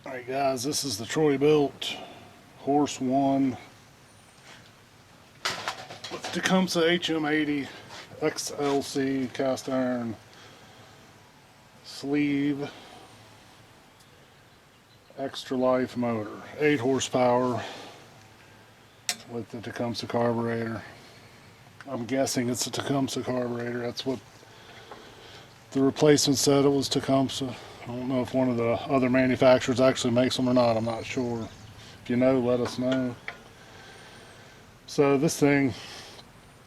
Alright guys, this is the Troybilt Horse 1 with Tecumseh HM80 XLC cast iron sleeve extra life motor. 8 horsepower with the Tecumseh carburetor. I'm guessing it's a Tecumseh carburetor. That's what the replacement said, it was Tecumseh. I don't know if one of the other manufacturers actually makes them or not. I'm not sure. If you know, let us know. So this thing,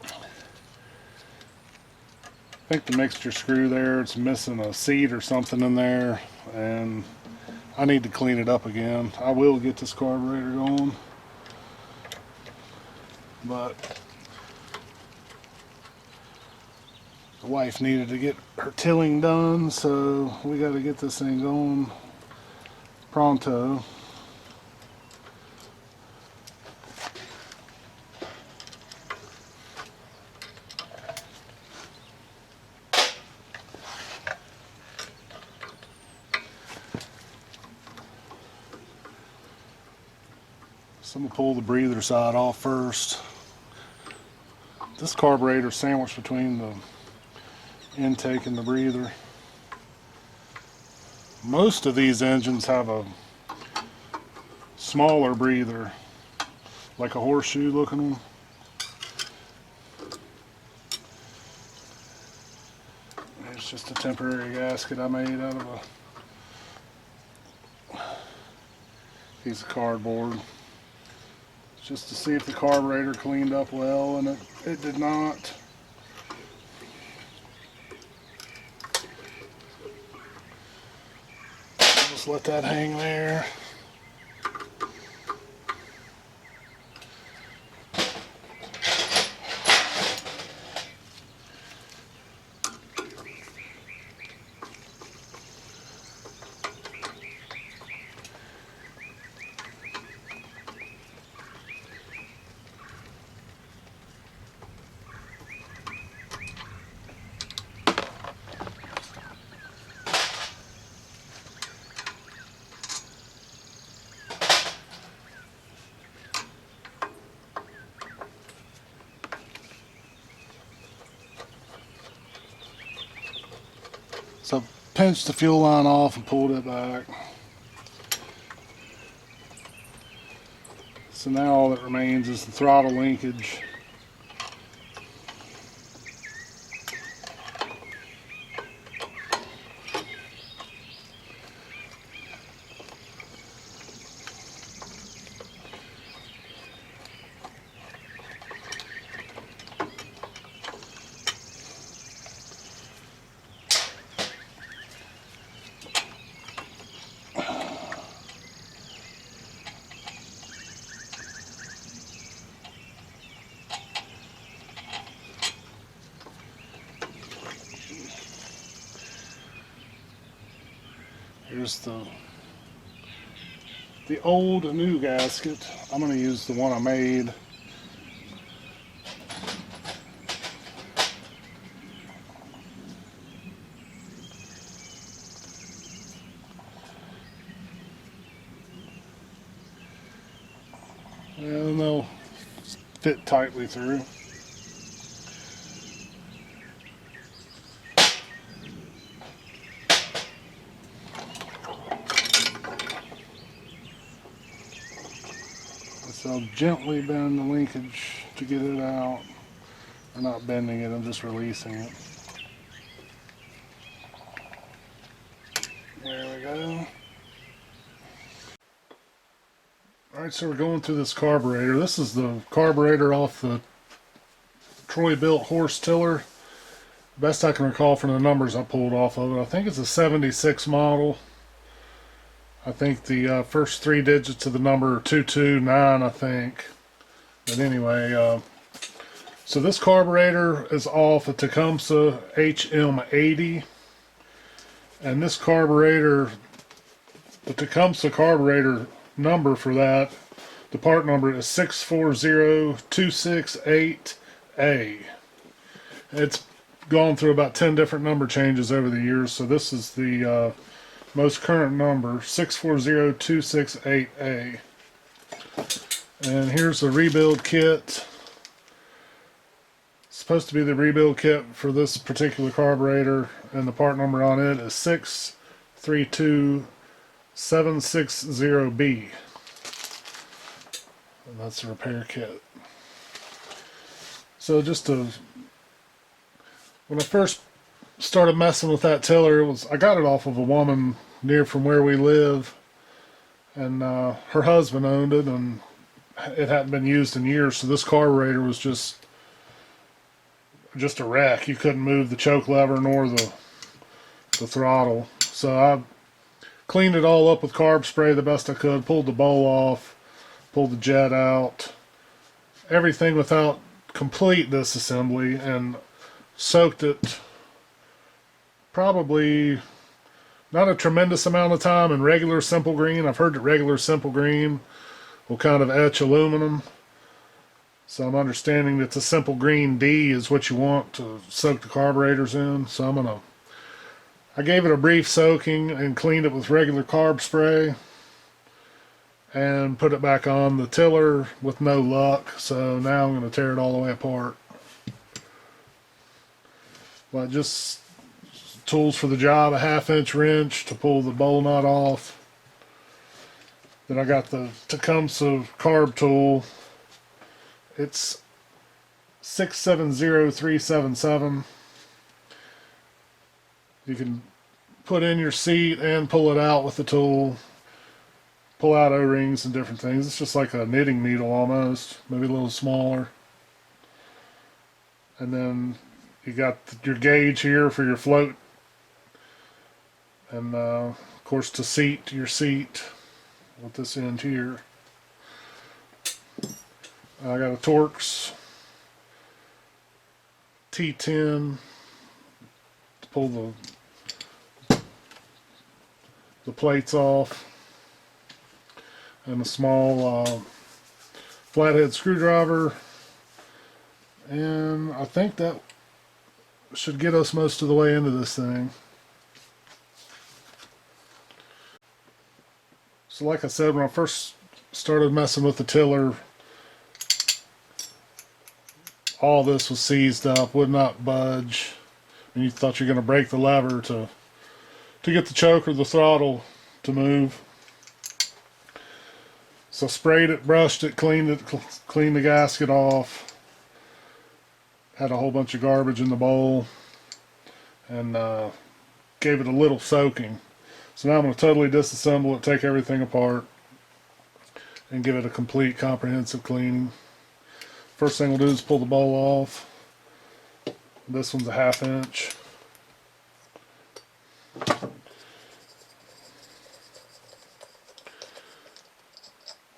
I think the mixture screw there, it's missing a seat or something in there, and I need to clean it up again. I will get this carburetor going, but the wife needed to get her tilling done, so we got to get this thing going pronto. So I'm going to pull the breather side off first. This carburetor is sandwiched between the intake and the breather. Most of these engines have a smaller breather, like a horseshoe looking one. It's just a temporary gasket I made out of a piece of cardboard, just to see if the carburetor cleaned up well, and it did not. Just let that hang there. So pinched the fuel line off and pulled it back. So now all that remains is the throttle linkage. Here's the old and new gasket. I'm going to use the one I made. And they'll fit tightly through. So I'll gently bend the linkage to get it out. I'm not bending it, I'm just releasing it. There we go. Alright, so we're going through this carburetor. This is the carburetor off the Troybilt horse tiller. Best I can recall from the numbers I pulled off of it. I think it's a 76 model. I think the first 3 digits of the number are 229, I think. But anyway, so this carburetor is off a Tecumseh HM80. And this carburetor, the Tecumseh carburetor number for that, the part number is 640268A. It's gone through about 10 different number changes over the years, so this is the most current number, 640268A. And here's the rebuild kit. It's supposed to be the rebuild kit for this particular carburetor, and the part number on it is 632760B. And that's the repair kit. So when I first started messing with that tiller, I got it off of a woman near from where we live, and her husband owned it, and it hadn't been used in years, so this carburetor was just a wreck. You couldn't move the choke lever nor the throttle. So I cleaned it all up with carb spray the best I could, pulled the bowl off, pulled the jet out, everything without complete disassembly, and soaked it probably not a tremendous amount of time in regular simple green. I've heard that regular simple green will kind of etch aluminum, so I'm understanding that the simple green D is what you want to soak the carburetors in. So I gave it a brief soaking and cleaned it with regular carb spray and put it back on the tiller with no luck. So now I'm going to tear it all the way apart. But just tools for the job, a 1/2-inch wrench to pull the bowl nut off. Then I got the Tecumseh carb tool. It's 670377. You can put in your seat and pull it out with the tool. Pull out O-rings and different things. It's just like a knitting needle almost, maybe a little smaller. And then you got your gauge here for your float, and of course to seat your seat with this end here. I got a Torx T10 to pull the plates off, and a small flathead screwdriver, and I think that should get us most of the way into this thing. So like I said, when I first started messing with the tiller, all this was seized up, would not budge, and you thought you're going to break the lever to get the choke or the throttle to move. So I sprayed it, brushed it, cleaned the gasket off. Had a whole bunch of garbage in the bowl, and gave it a little soaking. So now I'm going to totally disassemble it, take everything apart, and give it a complete comprehensive cleaning. First thing we'll do is pull the bowl off. This one's a 1/2 inch.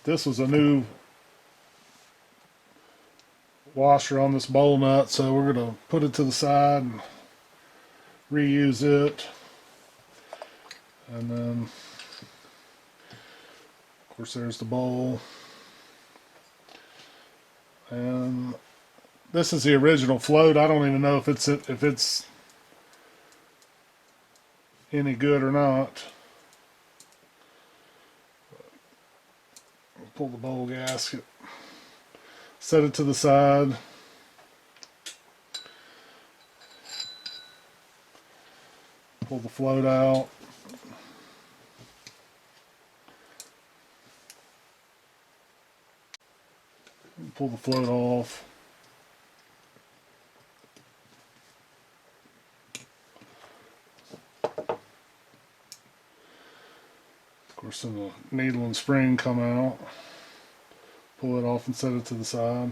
This was a new washer on this bowl nut, so we're going to put it to the side and reuse it. And then, of course, there's the bowl. And this is the original float. I don't even know if it's any good or not. Pull the bowl gasket, set it to the side. Pull the float out. Pull the float off. Of course, then the needle and spring come out. Pull it off and set it to the side.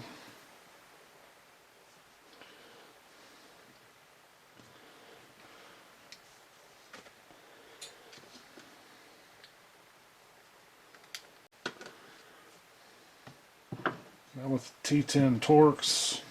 Now with T10 Torx,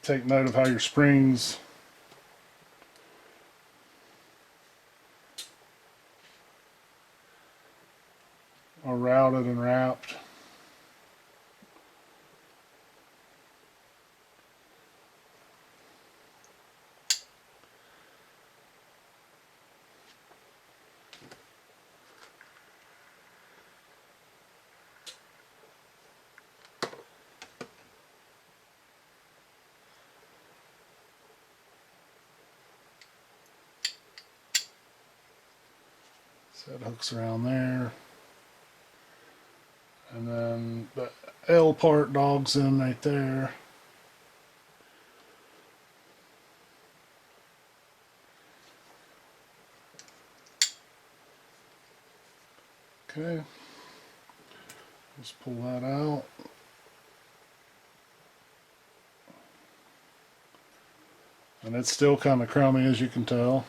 take note of how your springs are routed and wrapped. So it hooks around there. And then the L part dogs in right there. Okay. Just pull that out. And it's still kind of crummy, as you can tell.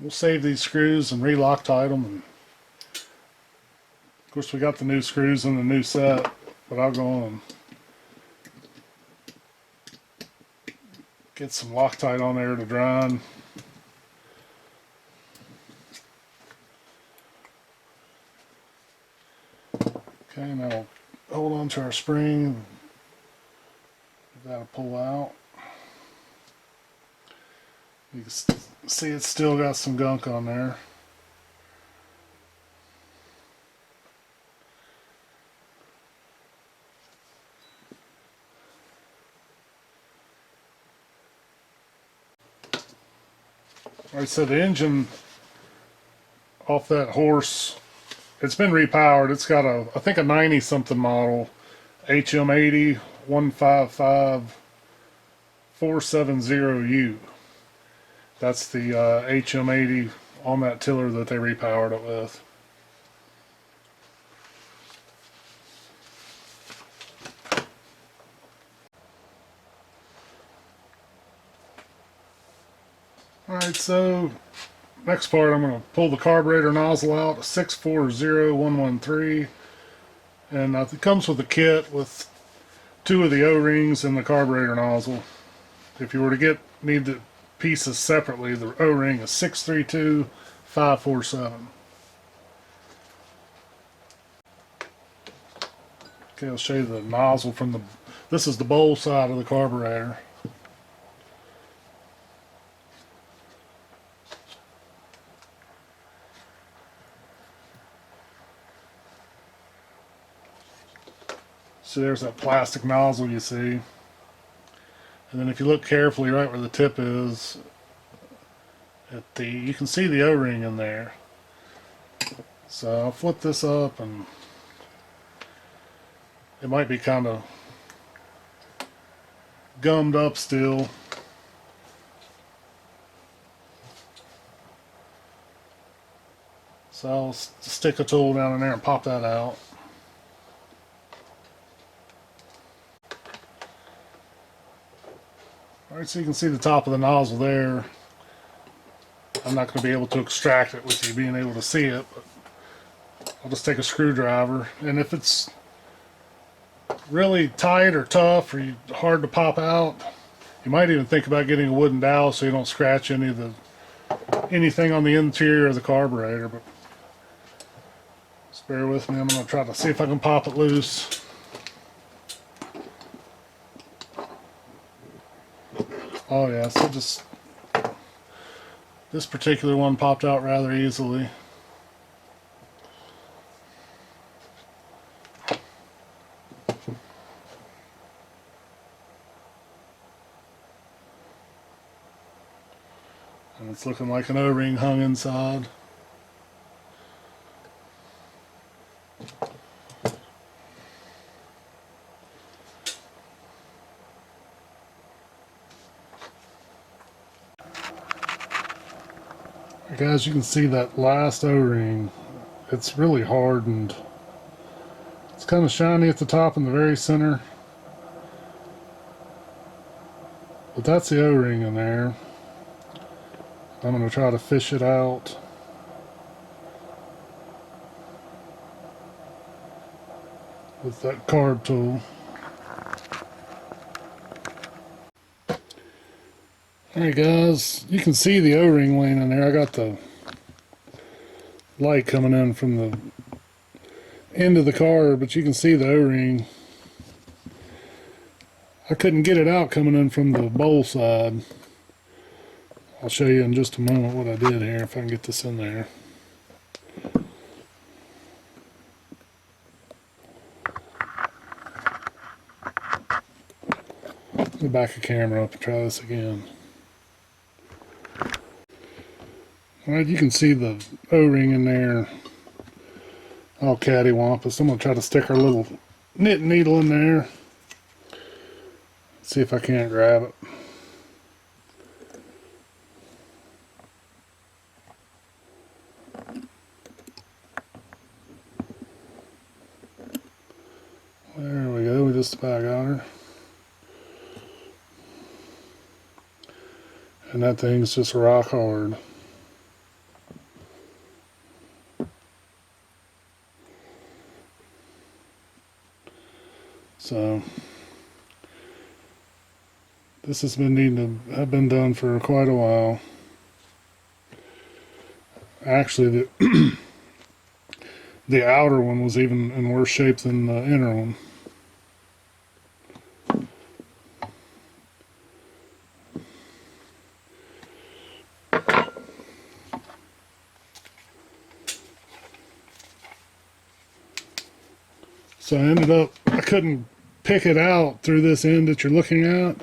We'll save these screws and re-Loctite them. And of course, we got the new screws in the new set, but I'll go on and get some Loctite on there to dry. Okay, now hold on to our spring. That'll pull out. You can see it's still got some gunk on there. Alright, so the engine off that horse, it's been repowered. It's got a, I think a 90 something model, HM80 155470U. That's the HM80 on that tiller that they repowered it with. Alright, so next part, I'm going to pull the carburetor nozzle out, 640113, and it comes with a kit with 2 of the O-rings and the carburetor nozzle. If you were to need the pieces separately, the O-ring is 632547. Okay, I'll show you the nozzle from the, this is the bowl side of the carburetor. So there's that plastic nozzle you see. And then if you look carefully right where the tip is, you can see the O-ring in there. So I'll flip this up, and it might be kind of gummed up still. So I'll stick a tool down in there and pop that out. Alright, so you can see the top of the nozzle there. I'm not going to be able to extract it with you being able to see it, but I'll just take a screwdriver, and if it's really tight or tough or hard to pop out, you might even think about getting a wooden dowel so you don't scratch anything on the interior of the carburetor. But just bear with me, I'm going to try to see if I can pop it loose. Oh yeah, so just this particular one popped out rather easily. And it's looking like an O-ring hung inside. guys, you can see that last O-ring. It's really hard and it's kind of shiny at the top in the very center. But that's the O-ring in there. I'm going to try to fish it out. With that carb tool. Alright guys, you can see the O-ring laying in there. I got the light coming in from the end of the car, but you can see the O-ring. I couldn't get it out coming in from the bowl side. I'll show you in just a moment what I did here, if I can get this in there. Let me back the camera up and try this again. Alright, you can see the O-ring in there all cattywampus. I'm going to try to stick our little knit needle in there. See if I can't grab it. There we go, we just about got her. And that thing's just rock hard. So this has been needing to have been done for quite a while. Actually, the outer one was even in worse shape than the inner one. So I ended up, I couldn't pick it out through this end that you're looking at.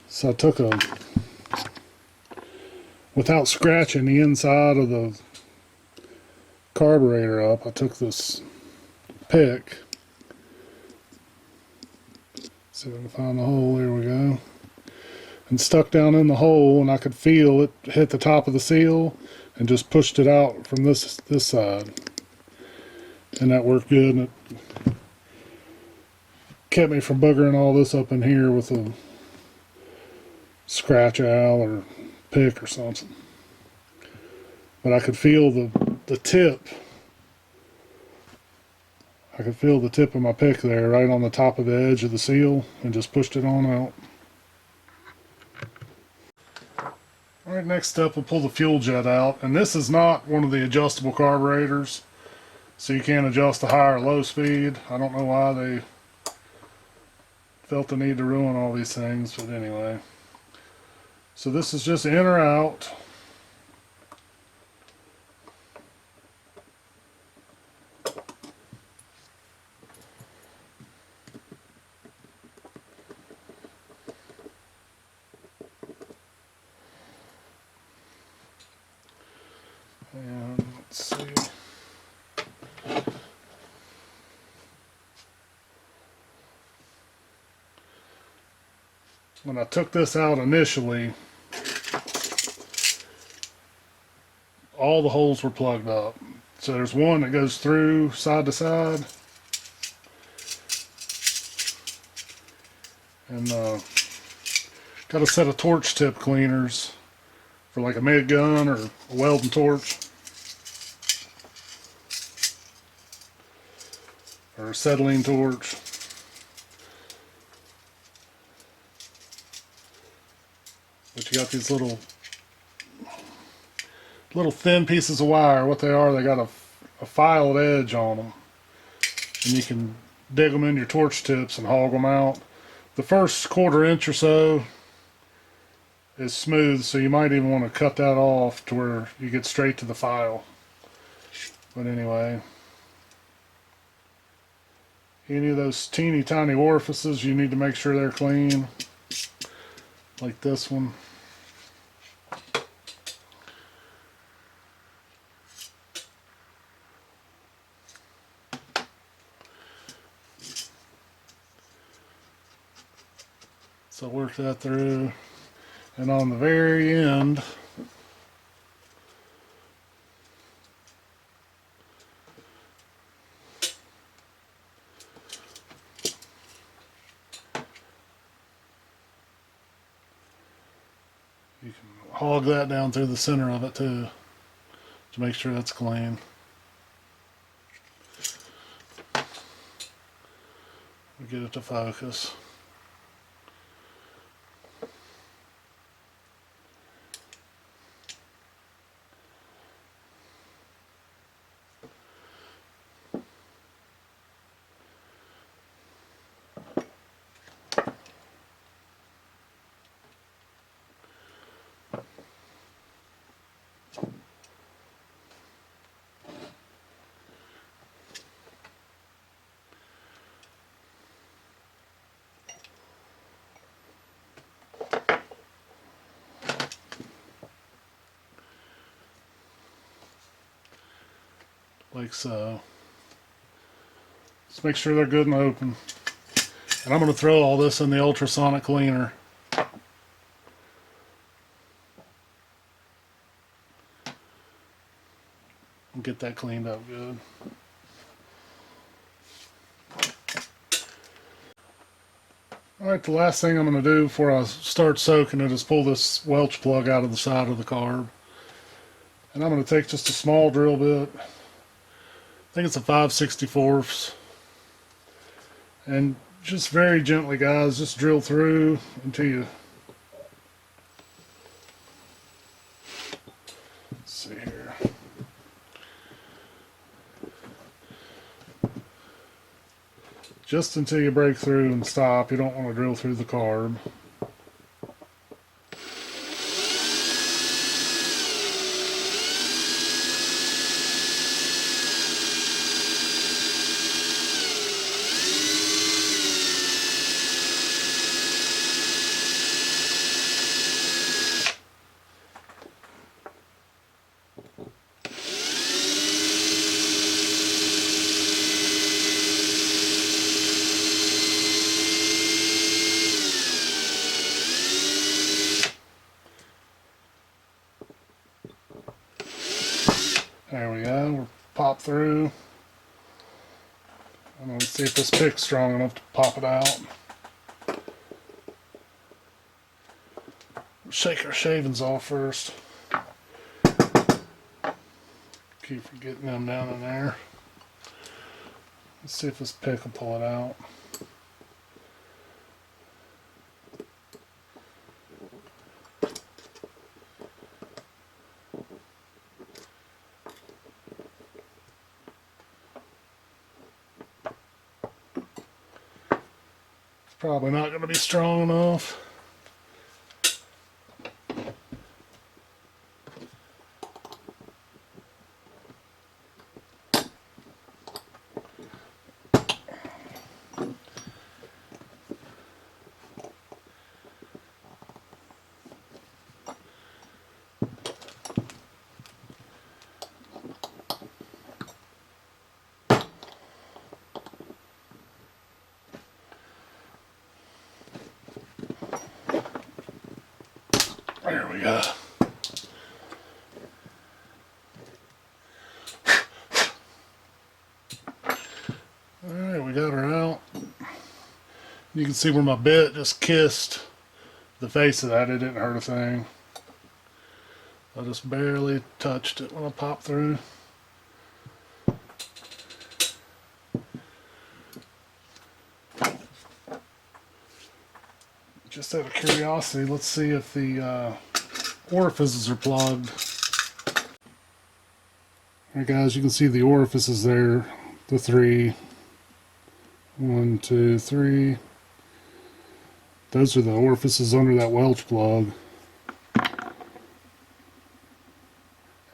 So I took without scratching the inside of the carburetor up, I took this pick. See if I can find the hole, there we go. And stuck down in the hole, and I could feel it hit the top of the seal and just pushed it out from this side. And that worked good, and it kept me from boogering all this up in here with a scratch owl or pick or something. But I could feel the tip. I could feel the tip of my pick there right on the top of the edge of the seal, and just pushed it on out. Alright, next up we'll pull the fuel jet out, and this is not one of the adjustable carburetors. So you can't adjust the high or low speed. I don't know why they felt the need to ruin all these things, but anyway. So this is just in or out. And let's see. When I took this out initially, all the holes were plugged up. So there's one that goes through side to side. And got a set of torch tip cleaners for like a MIG gun or a welding torch. Or a acetylene torch. But you got these little thin pieces of wire. What they are, they got a filed edge on them. And you can dig them in your torch tips and hog them out. The first 1/4 inch or so is smooth, so you might even want to cut that off to where you get straight to the file. But anyway, any of those teeny tiny orifices, you need to make sure they're clean, like this one. So work that through, and on the very end You can hog that down through the center of it too to make sure that's clean. We get it to focus. Like so. Just make sure they're good and open. And I'm going to throw all this in the ultrasonic cleaner. And get that cleaned up good. Alright, the last thing I'm going to do before I start soaking it is pull this Welch plug out of the side of the carb. And I'm going to take just a small drill bit. I think it's a 5/64. And just very gently, guys, just drill through until you... Let's see here. Just until you break through and stop. You don't want to drill through the carb. There we go, we'll pop through. I'm going to see if this pick's strong enough to pop it out. Shake our shavings off first. Keep forgetting them down in there. Let's see if this pick will pull it out. Probably not going to be strong enough. There we go. Alright, we got her out. You can see where my bit just kissed the face of that. It didn't hurt a thing. I just barely touched it when I popped through. Just out of curiosity, let's see if the orifices are plugged. Alright guys, you can see the orifices there, the three. 1, 2, 3. Those are the orifices under that Welch plug.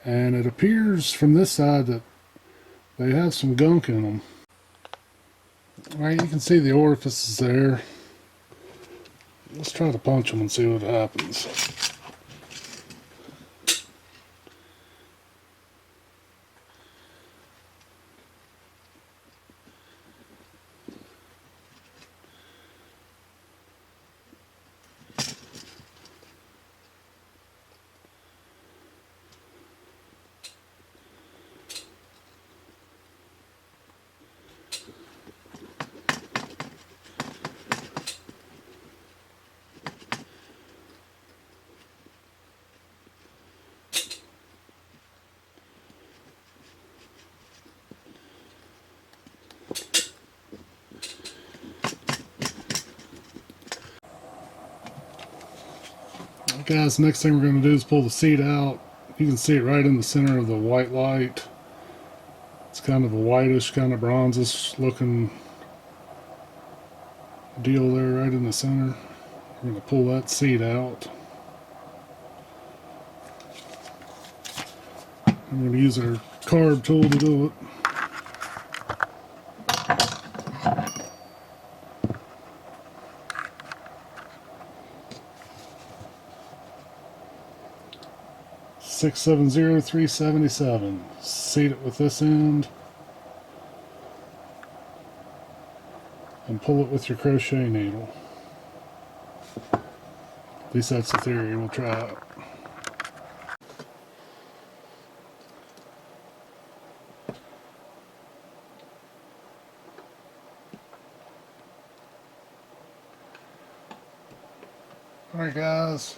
And it appears from this side that they have some gunk in them. Alright, you can see the orifices there. Let's try to punch them and see what happens. Guys, next thing we're going to do is pull the seat out. You can see it right in the center of the white light. It's kind of a whitish, kind of bronzish looking deal there right in the center. We're going to pull that seat out. I'm going to use our carb tool to do it. $670,377. Seat it with this end and pull it with your crochet needle. At least that's the theory. We'll try it. Alright guys,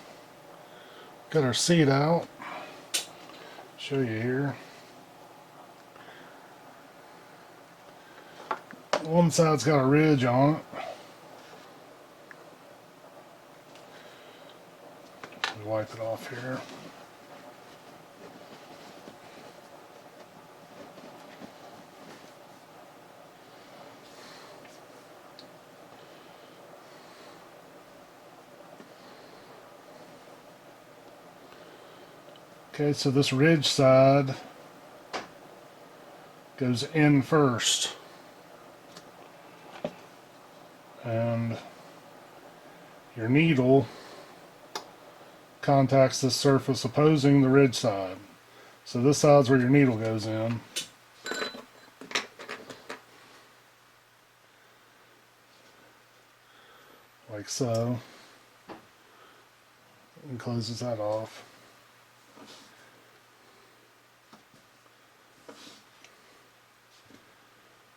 got our seat out. Show you here. One side's got a ridge on it. Wipe it off here. Okay, so this ridge side goes in first, and your needle contacts the surface opposing the ridge side. So this side's where your needle goes in. Like so. And closes that off.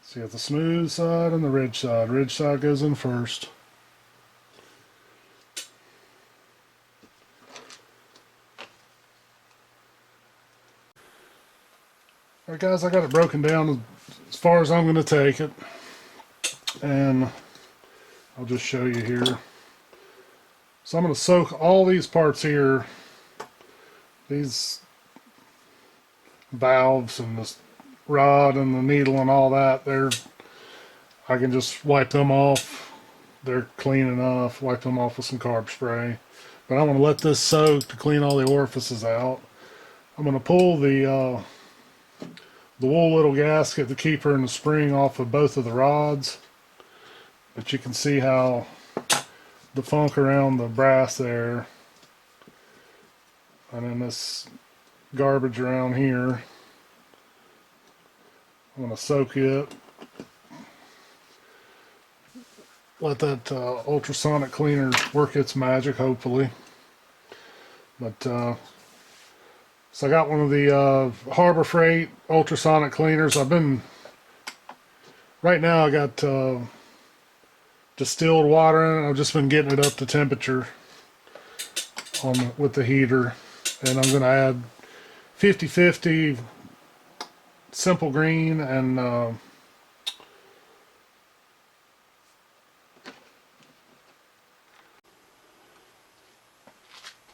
So you have the smooth side and the ridge side. Ridge side goes in first. Alright guys, I got it broken down as far as I'm going to take it. And I'll just show you here. So I'm going to soak all these parts here, these valves and this rod and the needle and all that, I can just wipe them off. They're clean enough. Wipe them off with some carb spray. But I want to let this soak to clean all the orifices out. I'm going to pull the wool little gasket, the keeper and the spring off of both of the rods. But you can see how the funk around the brass there, and then this garbage around here. I'm going to soak it. Let that ultrasonic cleaner work its magic, hopefully. But so I got one of the Harbor Freight ultrasonic cleaners. Right now I got distilled water in it. I've just been getting it up to temperature with the heater, and I'm going to add 50-50 simple green and alright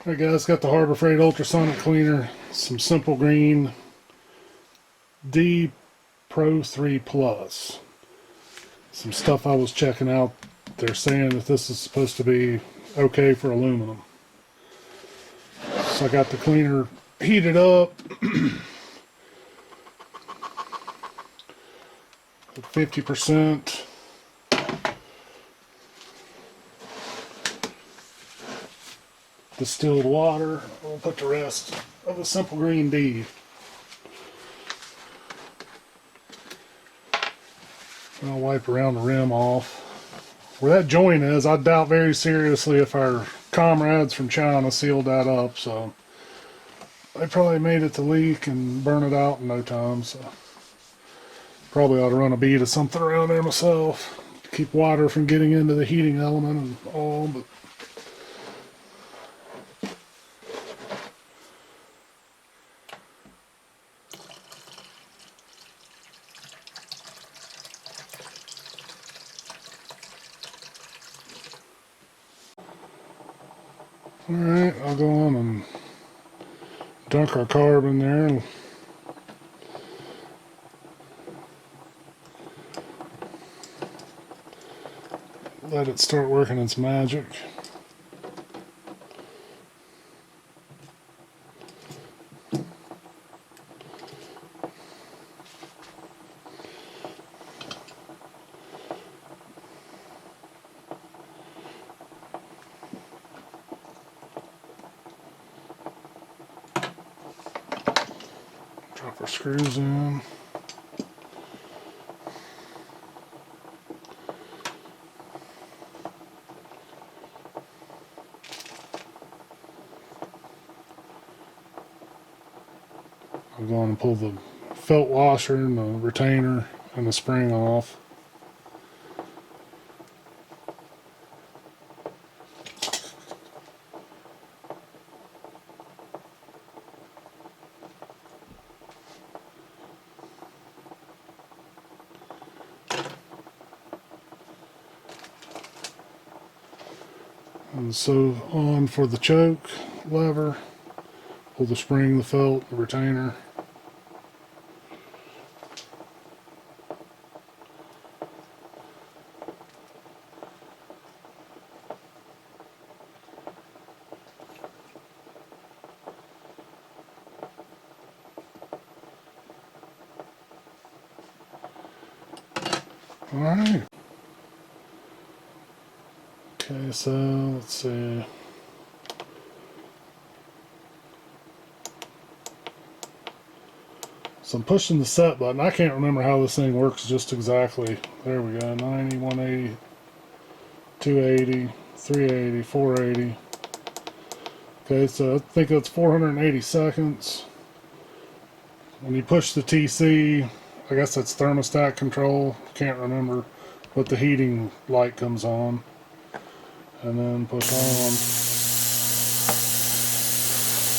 guys, got the Harbor Freight ultrasonic cleaner, some simple green D Pro 3 Plus. Some stuff I was checking out, they're saying that this is supposed to be okay for aluminum. So I got the cleaner heated up at 50%. Distilled water. We'll put the rest of the simple green D. And I'll wipe around the rim off. Where that joint is, I doubt very seriously if our comrades from China sealed that up, so they probably made it to leak and burn it out in no time. So probably ought to run a bead of something around there myself to keep water from getting into the heating element and all. But Alright, I'll go on and dunk our carb in there and let it start working its magic. Drop our screws in. I'm going to pull the felt washer and the retainer and the spring off. And so on for the choke lever, pull the spring, the felt, the retainer. Alright. Okay, so let's see. So I'm pushing the set button. I can't remember how this thing works just exactly. There we go. 90, 180, 280, 380, 480. Okay, so I think that's 480 seconds. When you push the TC, I guess that's thermostat control. Can't remember. But the heating light comes on. And then push on.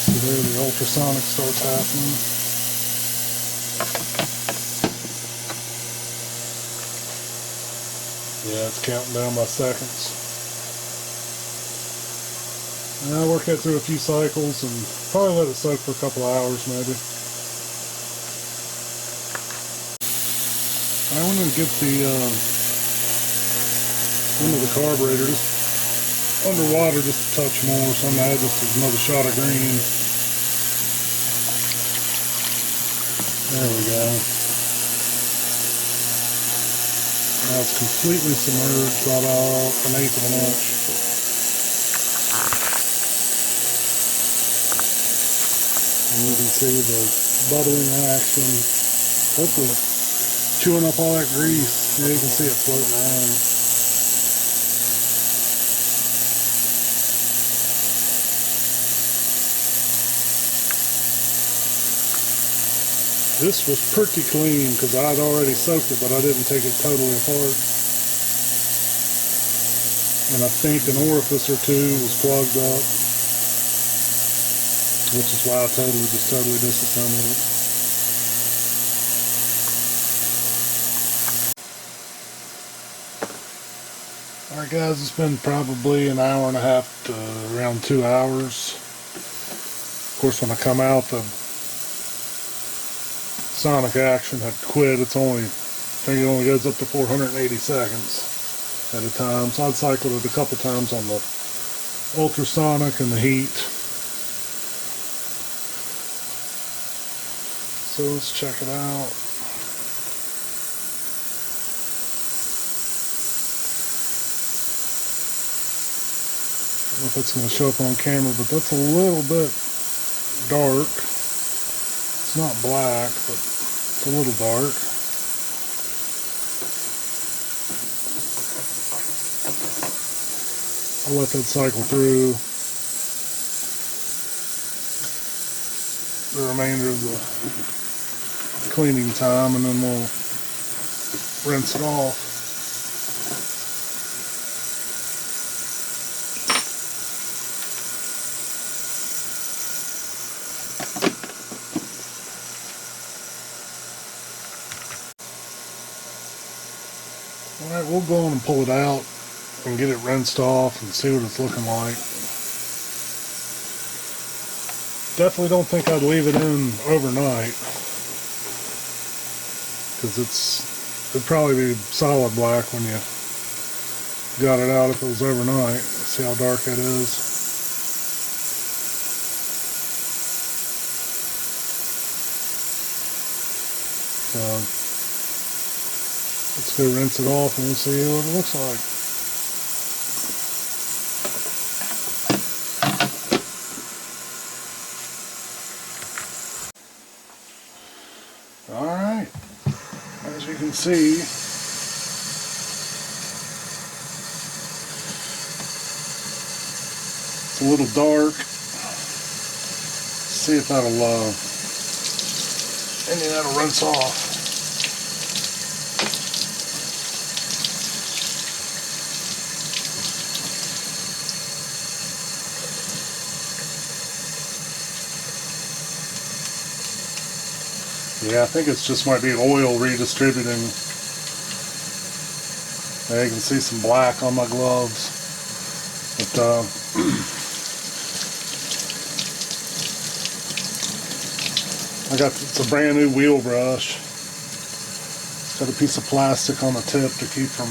So there the ultrasonic starts happening. Yeah, it's counting down by seconds. And I'll work that through a few cycles and probably let it soak for a couple hours maybe. I want to get the end of the carburetor just underwater just a touch more, so I'm going to add just another shot of green. There we go. Now it's completely submerged by about 1/8 of an inch. And you can see the bubbling action. Hopefully chewing up all that grease. Yeah, you can see it floating around. This was pretty clean because I'd already soaked it, but I didn't take it totally apart. And I think an orifice or two was plugged up, which is why I totally disassembled it. Alright guys, it's been probably an hour and a half to around 2 hours. Of course, when I come out, the sonic action had quit. I think it only goes up to 480 seconds at a time. So I'd cycled it a couple times on the ultrasonic and the heat. So let's check it out. I don't know if it's going to show up on camera, but that's a little bit dark. It's not black, but it's a little dark. I'll let that cycle through the remainder of the cleaning time, and then we'll rinse it off. Alright, we'll go on and pull it out and get it rinsed off and see what it's looking like. definitely don't think I'd leave it in overnight, because it'd probably be solid black when you got it out if it was overnight. See how dark it is. So let's go rinse it off and we'll see what it looks like. Alright, as you can see, it's a little dark. See if that'll rinse off. Yeah, I think it's just might be oil redistributing. Yeah, you can see some black on my gloves. But it's a brand new wheel brush. It's got a piece of plastic on the tip to keep from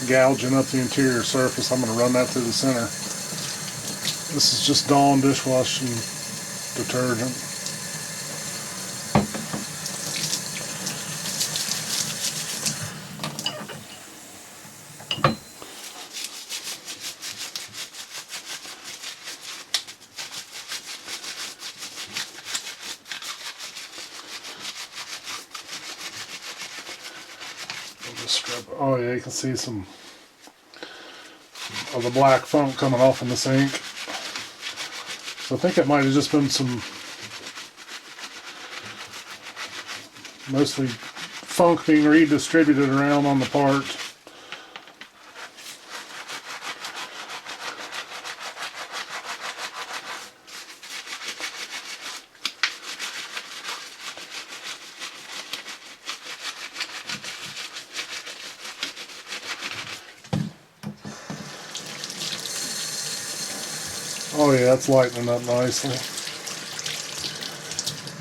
gouging up the interior surface. I'm going to run that through the center. This is just Dawn dishwashing detergent. Oh yeah, you can see some of the black funk coming off in the sink. So I think it might have just been some mostly funk being redistributed around on the part. Oh yeah, that's lightening up nicely.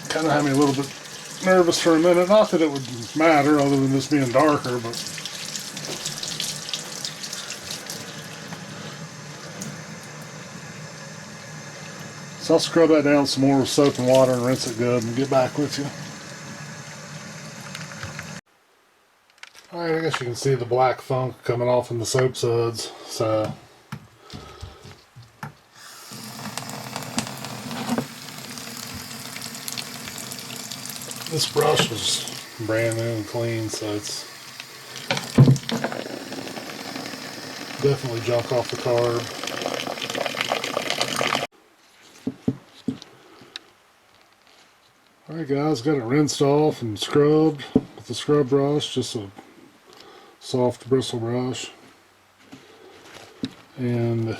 Kind of had me a little bit nervous for a minute. Not that it would matter other than this being darker, but so I'll scrub that down some more with soap and water and rinse it good and get back with you. Alright, I guess you can see the black funk coming off in the soap suds. So this brush was brand new and clean, so it's definitely junk off the carb. Alright guys, got it rinsed off and scrubbed with the scrub brush, just a soft bristle brush. And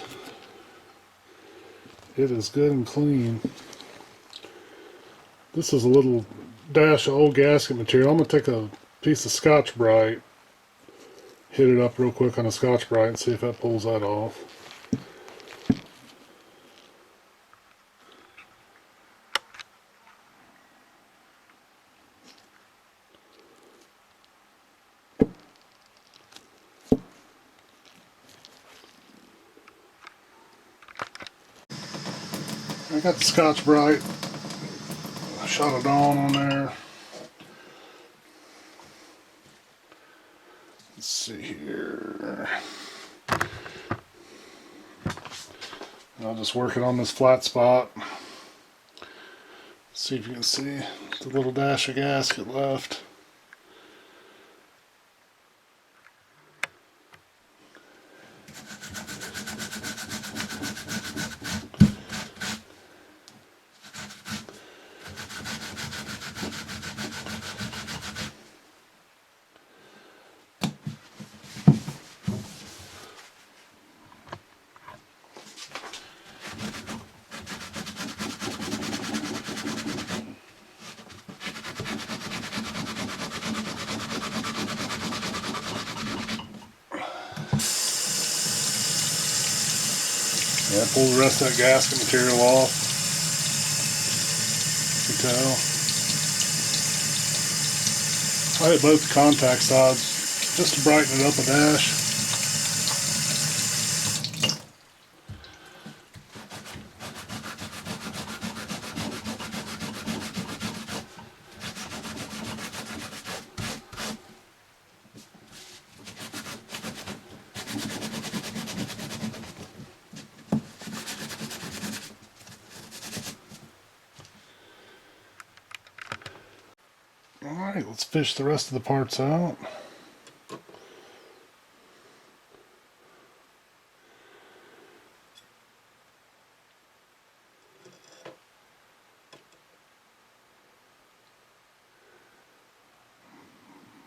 it is good and clean. This is a little dash of old gasket material. I'm going to take a piece of Scotch-Brite, hit it up real quick on a Scotch-Brite and see if that pulls that off. I got the Scotch-Brite, shot of Dawn on there. Let's see here. I'll just work it on this flat spot. See if you can see the little dash of gasket left. Yeah, pull the rest of that gasket material off. tell. I hit both the contact sides just to brighten it up a dash. Alright, let's fish the rest of the parts out.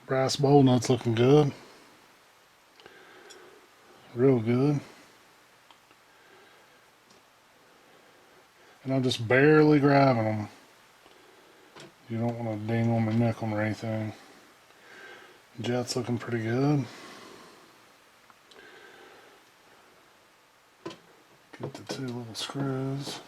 Brass bowl nuts looking good. Real good. And I'm just barely grabbing them. You don't want to ding them and nick them or anything. Jet's looking pretty good. Get the two little screws.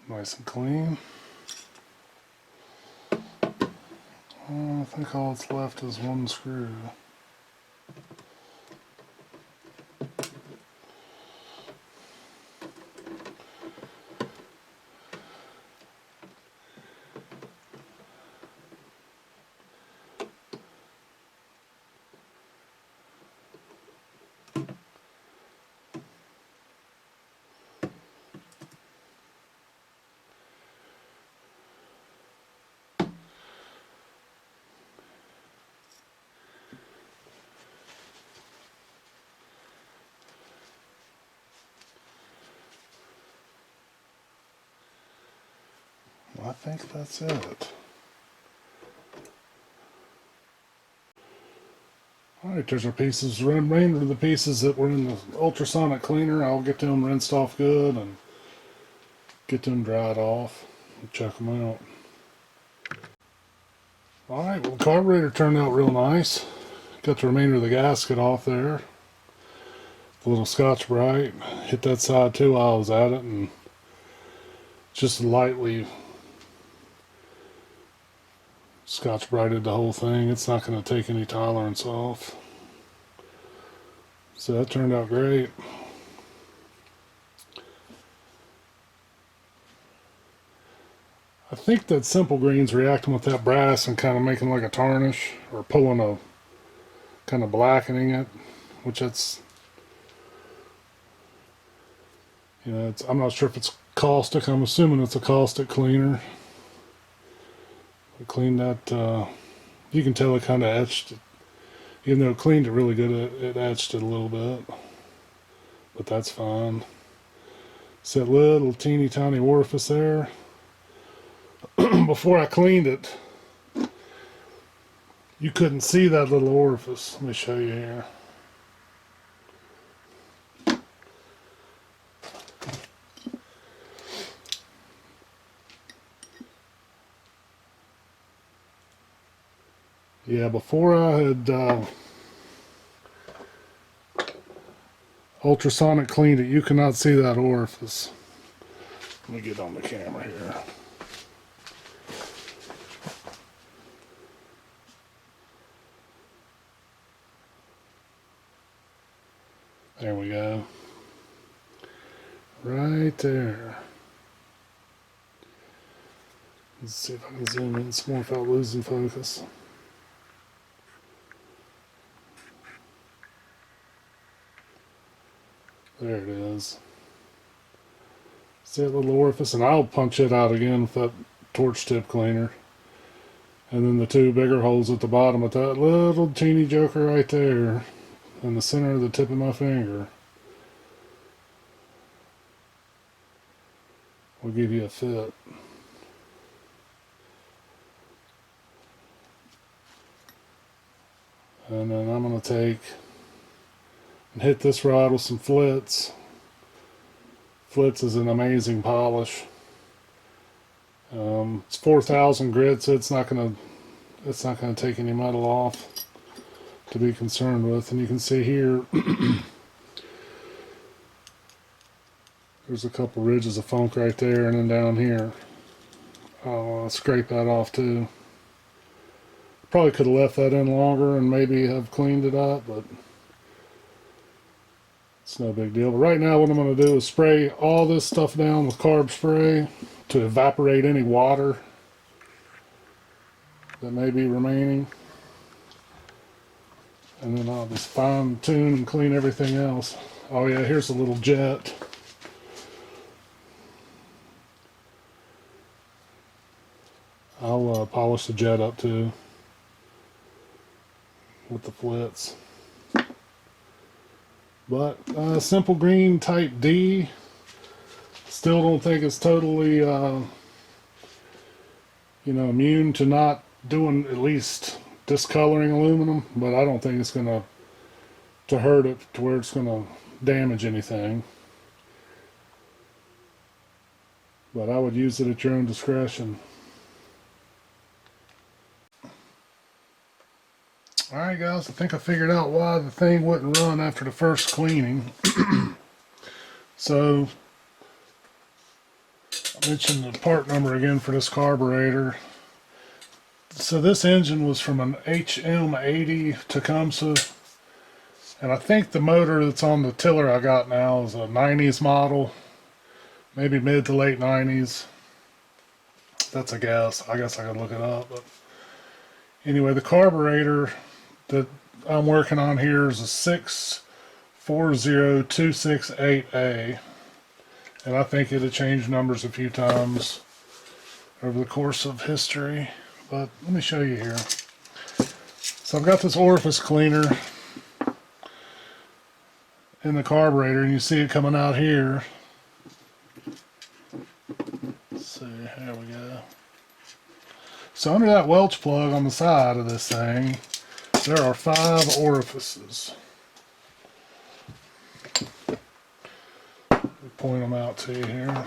Nice and clean. I think all that's left is one screw. I think that's it. Alright, there's our pieces. The remainder of the pieces that were in the ultrasonic cleaner, I'll get them rinsed off good and get them dried off and check them out. Alright, well the carburetor turned out real nice. Got the remainder of the gasket off there. A little Scotch-Brite. Hit that side too while I was at it and just lightly Scotch-Brited the whole thing. It's not going to take any tolerance off. So that turned out great. I think that Simple Green's reacting with that brass and kind of making like a tarnish or pulling a kind of blackening it, which it's, you know, I'm not sure if it's caustic. I'm assuming it's a caustic cleaner. I cleaned that, you can tell it kind of etched it. Even though it cleaned it really good, it etched it a little bit. But that's fine. It's that little teeny tiny orifice there. Before I cleaned it, you couldn't see that little orifice. Let me show you here. Yeah, before I had ultrasonic cleaned it, you cannot see that orifice. Let me get on the camera here. There we go. Right there. Let's see if I can zoom in some more without losing focus. There it is. See that little orifice? And I'll punch it out again with that torch tip cleaner. And then the two bigger holes at the bottom with that little teeny joker right there in the center of the tip of my finger will give you a fit. And then I'm going to take and hit this rod with some Flitz. Flitz is an amazing polish. It's 4,000 grit, so it's not going to take any metal off to be concerned with. And you can see here there's a couple ridges of funk right there, and then down here I'll scrape that off too. Probably could have left that in longer and maybe have cleaned it up, but it's no big deal. But right now what I'm going to do is spray all this stuff down with carb spray to evaporate any water that may be remaining. And then I'll just fine tune and clean everything else. Oh yeah, here's a little jet. I'll polish the jet up too with the Flitz. But simple green type D. Still don't think it's totally immune to not doing at least discoloring aluminum, but I don't think it's gonna hurt it to where it's gonna damage anything. But I would use it at your own discretion. Alright guys, I think I figured out why the thing wouldn't run after the first cleaning. So, I mentioned the part number again for this carburetor. So this engine was from an HM80 Tecumseh, and I think the motor that's on the tiller I got now is a 90s model, maybe mid to late 90s. That's a guess. I guess I could look it up. But anyway, the carburetor that I'm working on here is a 640268A, and I think it had changed numbers a few times over the course of history. But let me show you here. So I've got this orifice cleaner in the carburetor, and you see it coming out here. Let's see, there we go. So under that Welch plug on the side of this thing, there are 5 orifices. Let me point them out to you here.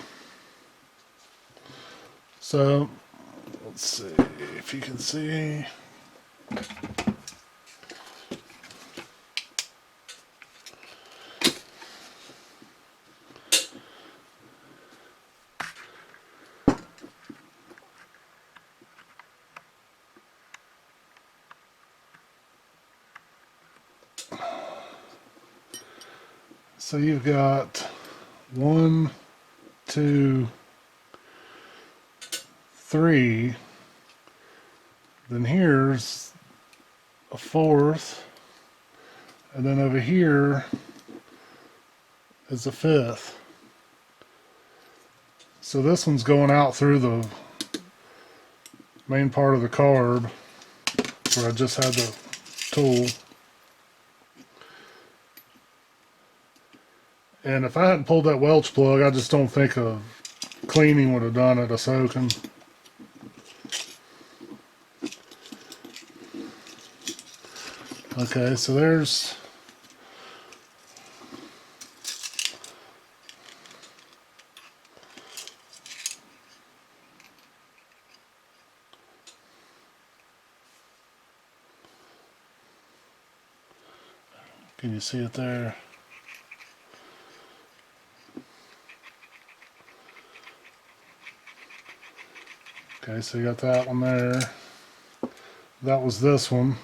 So, let's see if you can see. So you've got 1, 2, 3, then here's a 4th, and then over here is a 5th. So this one's going out through the main part of the carb where I just had the tool. And if I hadn't pulled that Welch plug, I just don't think a cleaning would have done it, a soaking. Okay, so there's can you see it there? Okay, so you got that one there. That was this one.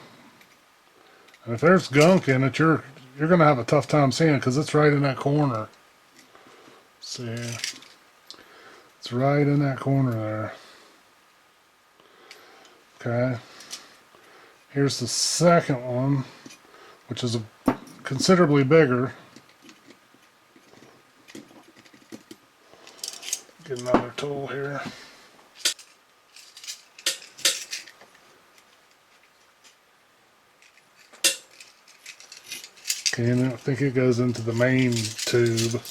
And if there's gunk in it, you're gonna have a tough time seeing it because it's right in that corner. See, it's right in that corner there. Okay. Here's the second one, which is considerably bigger. Get another tool here. Okay, and I think it goes into the main tube.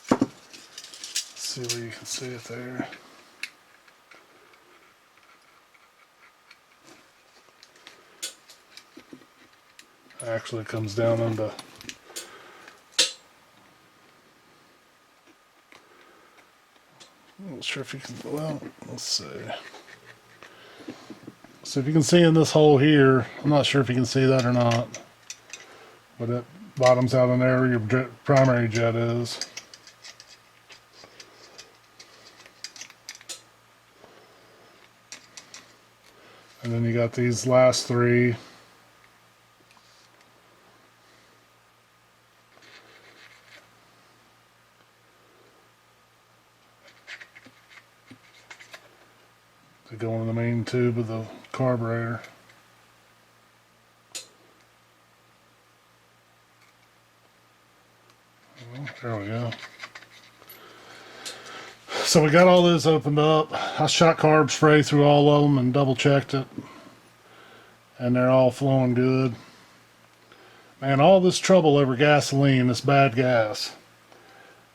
Let's see where you can see it there. Actually, it comes down into. I'm not sure if you can. Well, let's see. So if you can see in this hole here, I'm not sure if you can see that or not, but it bottoms out in there where your primary jet is. And then you got these last three. They go into the main tube of the carburetor. Well, there we go. So we got all this opened up. I shot carb spray through all of them and double checked it. And they're all flowing good. Man, all this trouble over gasoline, this bad gas,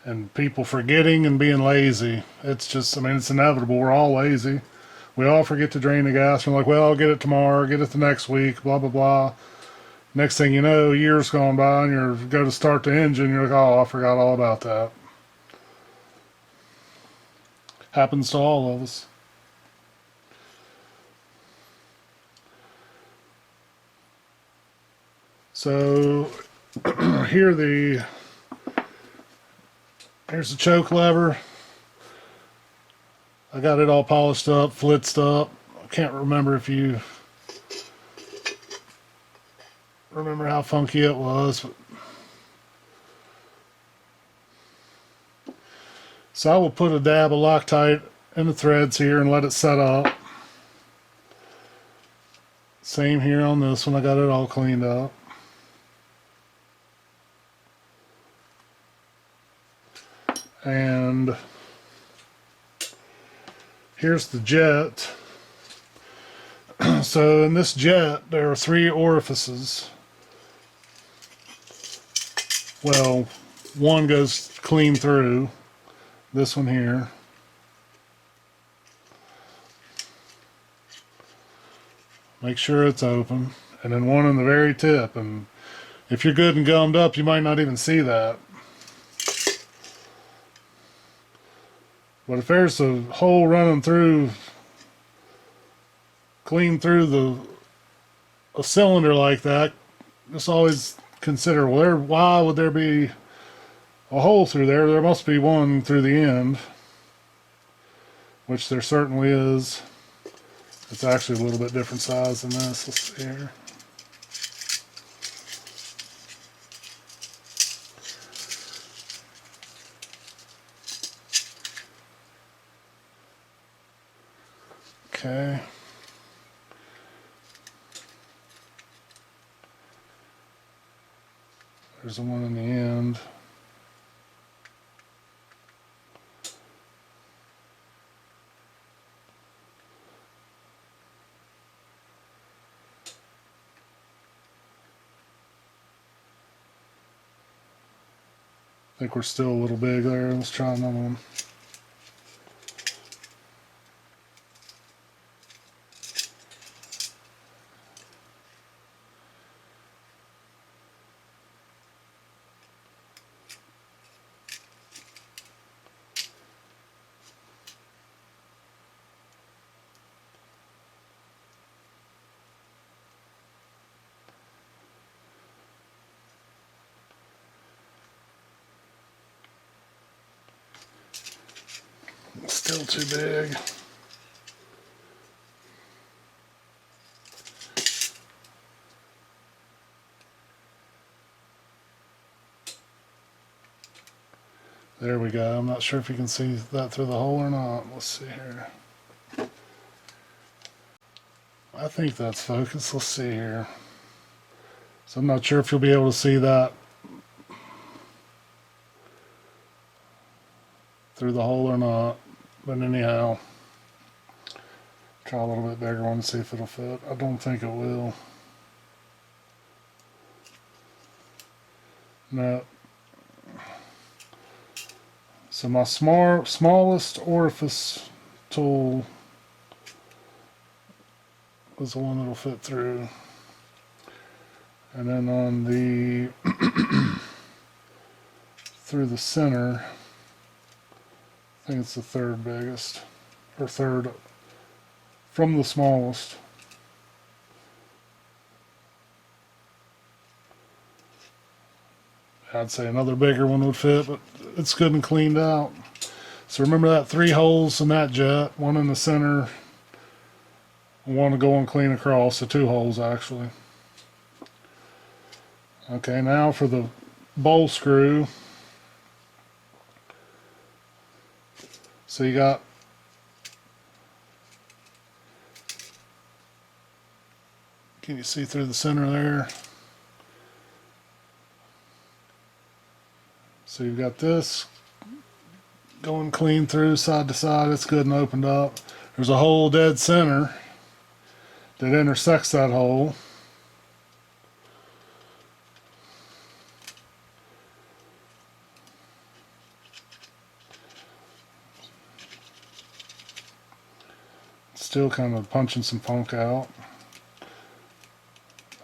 and people forgetting and being lazy. It's just, I mean, it's inevitable. We're all lazy. We all forget to drain the gas. We're like, well, I'll get it tomorrow, get it the next week, blah, blah, blah. Next thing you know, years gone by and you go to start the engine, you're like, oh, I forgot all about that. Happens to all of us. So here's the choke lever. I got it all polished up, flitzed up. I can't remember if you remember how funky it was. So I will put a dab of Loctite in the threads here and let it set up. Same here on this one. I got it all cleaned up. And here's the jet. So in this jet, there are 3 orifices. Well, one goes clean through. This one here. Make sure it's open. And then one on the very tip. And if you're good and gummed up, you might not even see that. But if there's a hole running through, clean through a cylinder like that, just always consider, well, why would there be a hole through there? There must be one through the end, which there certainly is. It's actually a little bit different size than this. Let's see here. Okay. There's the one in the end. I think we're still a little big there. Let's try another one. Still too big. There we go. I'm not sure if you can see that through the hole or not. Let's see here. I think that's focused. Let's see here. So I'm not sure if you'll be able to see that through the hole or not. But anyhow, try a little bit bigger one and see if it'll fit. I don't think it will. No. So my smallest orifice tool is the one that'll fit through. And then on the through the center, I think it's the third biggest, or third from the smallest. I'd say another bigger one would fit, but it's good and cleaned out. So remember that 3 holes in that jet, one in the center, one to go and clean across, so 2 holes actually. Okay, now for the bowl screw. So you got can you see through the center there? So you've got this going clean through side to side. It's good and opened up. There's a hole dead center that intersects that hole. Still kind of punching some funk out.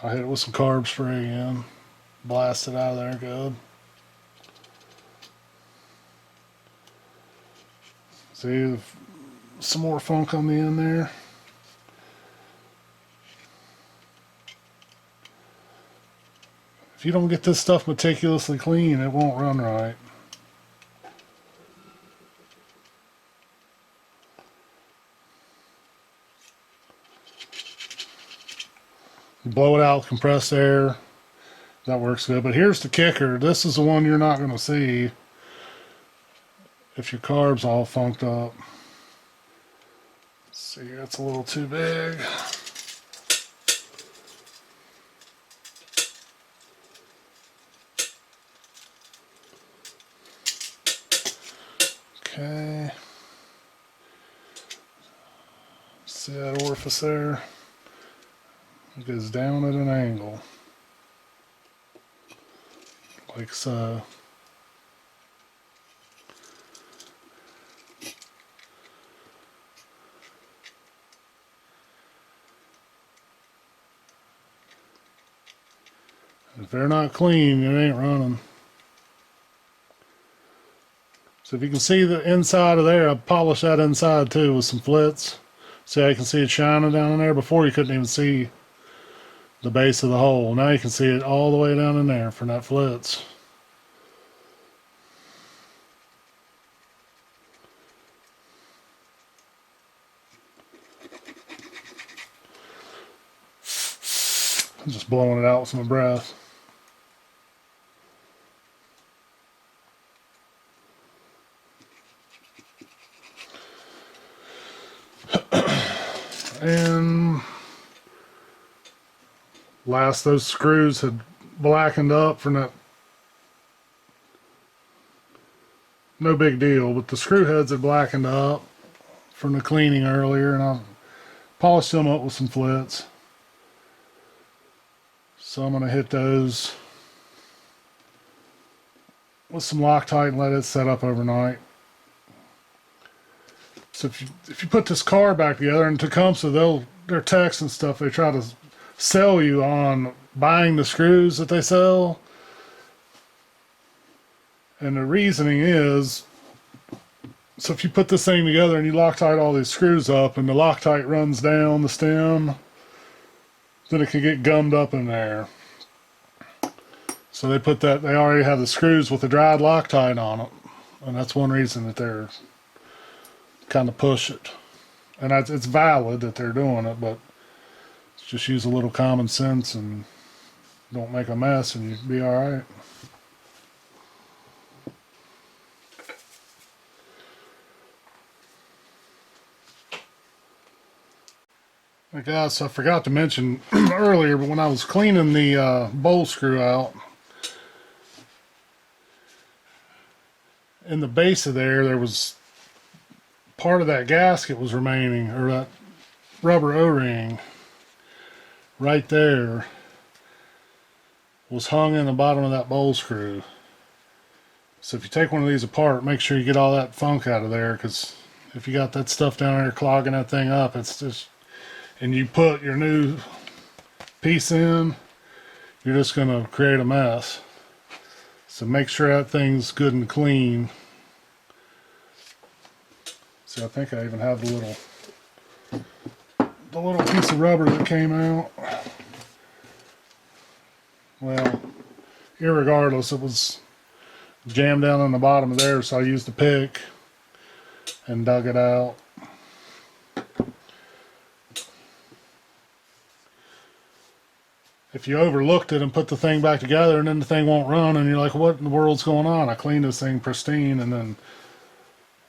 I hit it with some carb spray again. Blast it out of there good. See, some more funk on the end there. If you don't get this stuff meticulously clean, it won't run right. Blow it out with compressed air. That works good. But here's the kicker. This is the one you're not going to see if your carb's all funked up. Let's see, that's a little too big. Okay. See that orifice there? It goes down at an angle, like so. If they're not clean, it ain't running. So if you can see the inside of there, I polished that inside too with some flits. See how you can see it shining down in there? Before you couldn't even see the base of the hole. Now you can see it all the way down in there from that flits. I'm just blowing it out with some breath. And last, those screws had blackened up from that. No big deal, but the screw heads had blackened up from the cleaning earlier, and I polished them up with some flits. So I'm going to hit those with some Loctite and let it set up overnight. So if you put this car back together, and Tecumseh, their techs and stuff, they try to sell you on buying the screws that they sell. And the reasoning is, so if you put this thing together and you Loctite all these screws up and the Loctite runs down the stem, then it can get gummed up in there. So they already have the screws with the dried Loctite on it. And that's one reason that they're kind of push it. And it's valid that they're doing it, but just use a little common sense and don't make a mess and you'll be alright. Hey guys, so I forgot to mention earlier, but when I was cleaning the bowl screw out, in the base of there was part of that gasket was remaining, or that rubber O-ring right there was hung in the bottom of that bowl screw. So if you take one of these apart, make sure you get all that funk out of there, because if you got that stuff down there clogging that thing up, it's just, and you put your new piece in, you're just going to create a mess. So make sure that thing's good and clean. See, I think I even have the little piece of rubber that came out. Well, irregardless, it was jammed down on the bottom of there, so I used a pick and dug it out. If you overlooked it and put the thing back together and then the thing won't run and you're like, what in the world's going on? I cleaned this thing pristine, and then,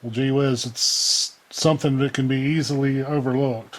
well, gee whiz, it's something that can be easily overlooked.